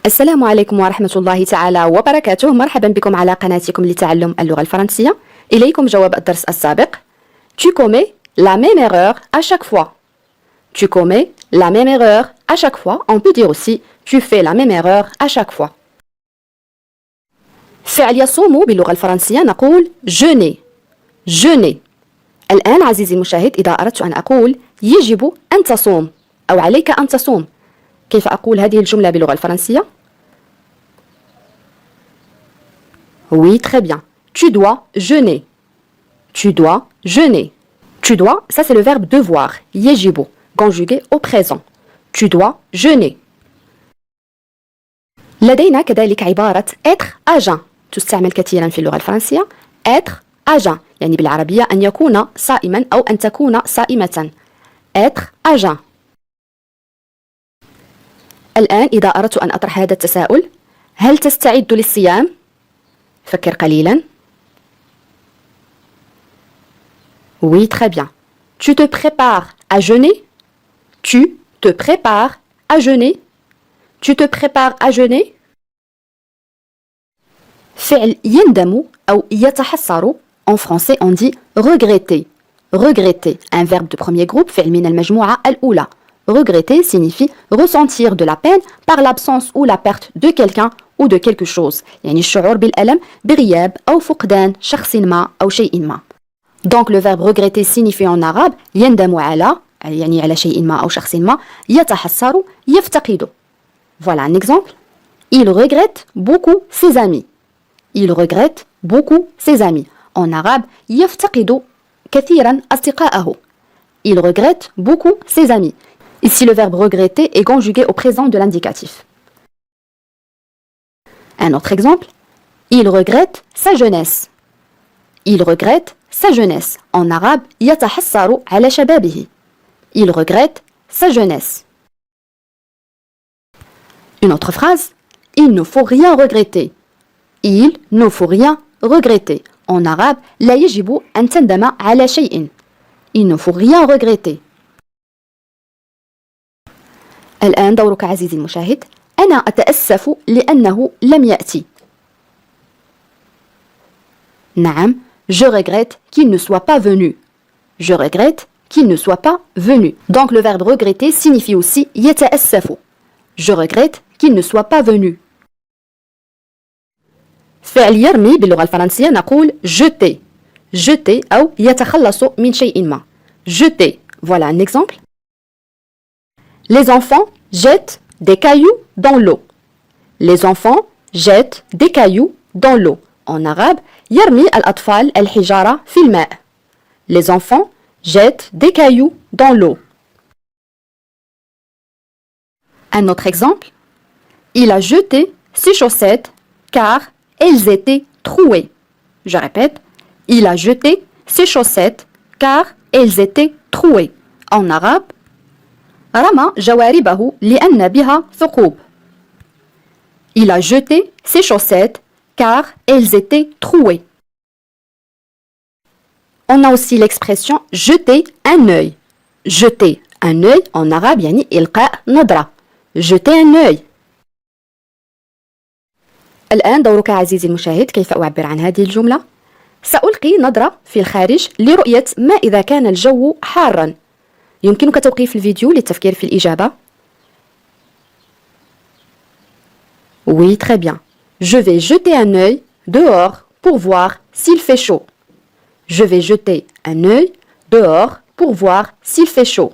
السلام عليكم ورحمة الله تعالى وبركاته. مرحبا بكم على قناتكم لتعلم اللغة الفرنسية. إليكم جواب الدرس السابق. Tu commets la même erreur à chaque fois. Tu commets la même erreur à chaque fois. On peut dire aussi tu fais la même erreur à chaque fois. فعل يصوم باللغة الفرنسية نقول jeûner. jeûner. الآن عزيزي المشاهد إذا أردت أن أقول يجب أن تصوم أو عليك أن تصوم، كيف أقول هذه الجملة باللغة الفرنسية؟ Oui, très bien. Tu dois jeûner. Tu dois jeûner. Tu dois, ça c'est le verbe devoir. يجب, conjugué au présent. Tu dois jeûner. لدينا كذلك عبارة être agent. تستعمل كثيرا في اللغة الفرنسية. être agent يعني بالعربية أن يكون صائما أو أن تكون صائمة. être agent. الآن إذا أردت أن أطرح هذا التساؤل، هل تستعد للصيام؟ فكر قليلا. Oui, très bien. Tu te prépares à jeûner? Tu te prépares à jeûner? Tu te prépares à jeûner? فعل يندم أو يتحسر. En français on dit regretter. Regretter, un verbe de premier groupe, فعل من المجموعة الأولى. Regretter signifie ressentir de la peine par l'absence ou la perte de quelqu'un ou de quelque chose. يعني الشعور بالألم بغياب أو فقدان شخص ما أو شيء ما. Donc le verbe regretter signifie en arabe يندم على يعني على شيء ما أو شخص ما، يتحسر يفتقد. Voilà un exemple. Il regrette beaucoup ses amis. Il regrette beaucoup ses amis. En arabe يفتقد كثيرا أصدقائه. Il regrette beaucoup ses amis. Ici, le verbe regretter est conjugué au présent de l'indicatif. Un autre exemple. Il regrette sa jeunesse. Il regrette sa jeunesse. En arabe, يتحسر على شبابه. Il regrette sa jeunesse. Une autre phrase. Il ne faut rien regretter. Il ne faut rien regretter. En arabe, لا يجب أن تندم على شيء. Il ne faut rien regretter. الآن دورك عزيزي المشاهد. أنا أتأسف لأنه لم يأتي. نعم. Je regrette qu'il ne soit pas venu. Je regrette qu'il ne soit pas venu. Donc le verbe regretter signifie aussi يتأسف. Je regrette qu'il ne soit pas venu. فعل يرمي باللغة الفرنسية نقول jeter. jeter أو يتخلص من شيء ما. jeter. Voilà un exemple. Les enfants jettent des cailloux dans l'eau. Les enfants jettent des cailloux dans l'eau. En arabe, يرمي الأطفال الحجارة في الماء. Les enfants jettent des cailloux dans l'eau. Un autre exemple. Il a jeté ses chaussettes car elles étaient trouées. Je répète. Il a jeté ses chaussettes car elles étaient trouées. En arabe, رمى جواربه لأن بها ثقوب. Il a jeté ses chaussettes car elles étaient trouées. On a aussi l'expression jeter un œil. Jeter un œil en arabe يعني إلقاء نظرة. jeter un œil. الآن دورك عزيزي المشاهد. كيف أعبر عن هذه الجملة؟ سألقي نظرة في الخارج لرؤية ما إذا كان الجو حارا. يمكنك توقيف الفيديو للتفكير في الإجابة. Oui, très bien. Je vais jeter un œil dehors pour voir s'il fait chaud. Je vais jeter un œil dehors pour voir s'il fait chaud.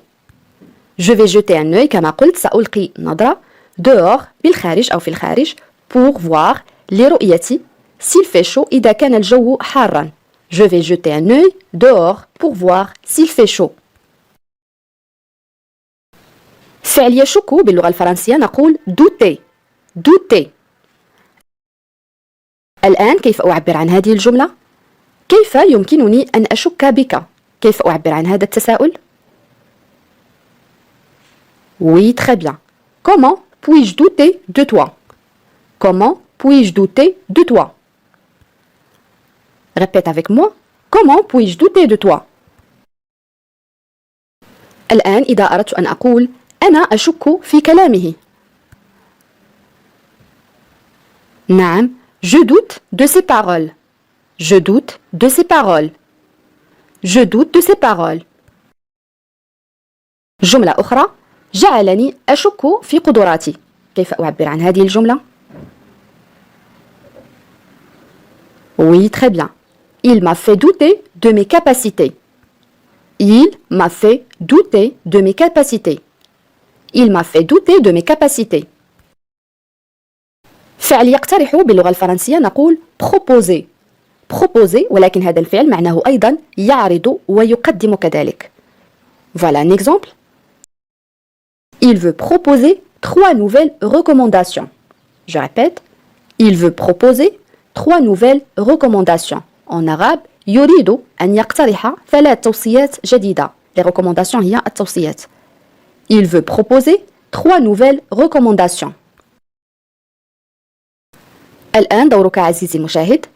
Je vais jeter un œil كما قلت سألقي نظرة dehors بالخارج أو في الخارج pour voir لرؤية s'il fait chaud إذا كان الجو حارا. Je vais jeter un œil dehors pour voir s'il fait chaud. فعل يشك باللغة الفرنسية نقول douter. douter. الآن كيف أعبر عن هذه الجملة؟ كيف يمكنني أن أشك بك؟ كيف أعبر عن هذا التساؤل؟ Oui, très bien. Comment puis-je douter de toi? Comment puis-je douter de toi? Répète avec moi. Comment puis-je douter de toi? الآن إذا أردت أن أقول أنا أشك في كلامه. نعم. Je doute de ses paroles. Je doute de ses paroles. Je doute de ses paroles. جملة أخرى: جعلني أشك في قدراتي. كيف أعبر عن هذه الجملة؟ Oui, très bien. Il m'a fait douter de mes capacités. Il m'a fait douter de mes capacités. Il m'a fait douter de mes capacités. فعل يقترح باللغة الفرنسية نقول proposer. proposer ولكن هذا الفعل معناه أيضا يعرض ويقدم كذلك. Voilà un exemple. Il veut proposer 3 nouvelles recommandations. Je répète. Il veut proposer 3 nouvelles recommandations. En arabe يريد أن يقترح 3 توصيات جديدة. Les recommandations هي التوصيات. Il veut proposer 3 nouvelles recommandations. الآن دورك عزيزي المشاهد.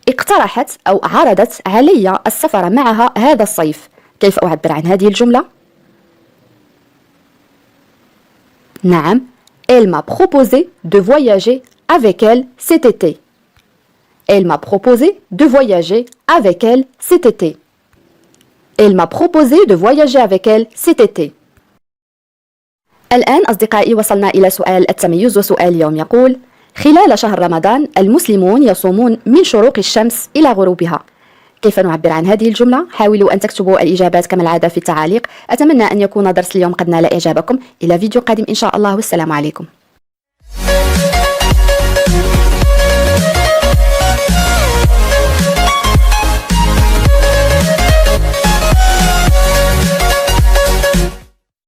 اقترحت أو عرضت علي السفر معها هذا الصيف. كيف أعبر عن هذه الجملة؟ نعم. Elle m'a proposé de voyager avec elle cet été. Elle m'a proposé de voyager avec elle cet été. Elle m'a proposé de voyager avec elle cet été. الآن أصدقائي وصلنا إلى سؤال التميز، وسؤال اليوم يقول: خلال شهر رمضان المسلمون يصومون من شروق الشمس إلى غروبها. كيف نعبر عن هذه الجملة؟ حاولوا أن تكتبوا الإجابات كما العادة في التعاليق. أتمنى أن يكون درس اليوم قد نال إعجابكم. إلى فيديو قادم إن شاء الله، والسلام عليكم.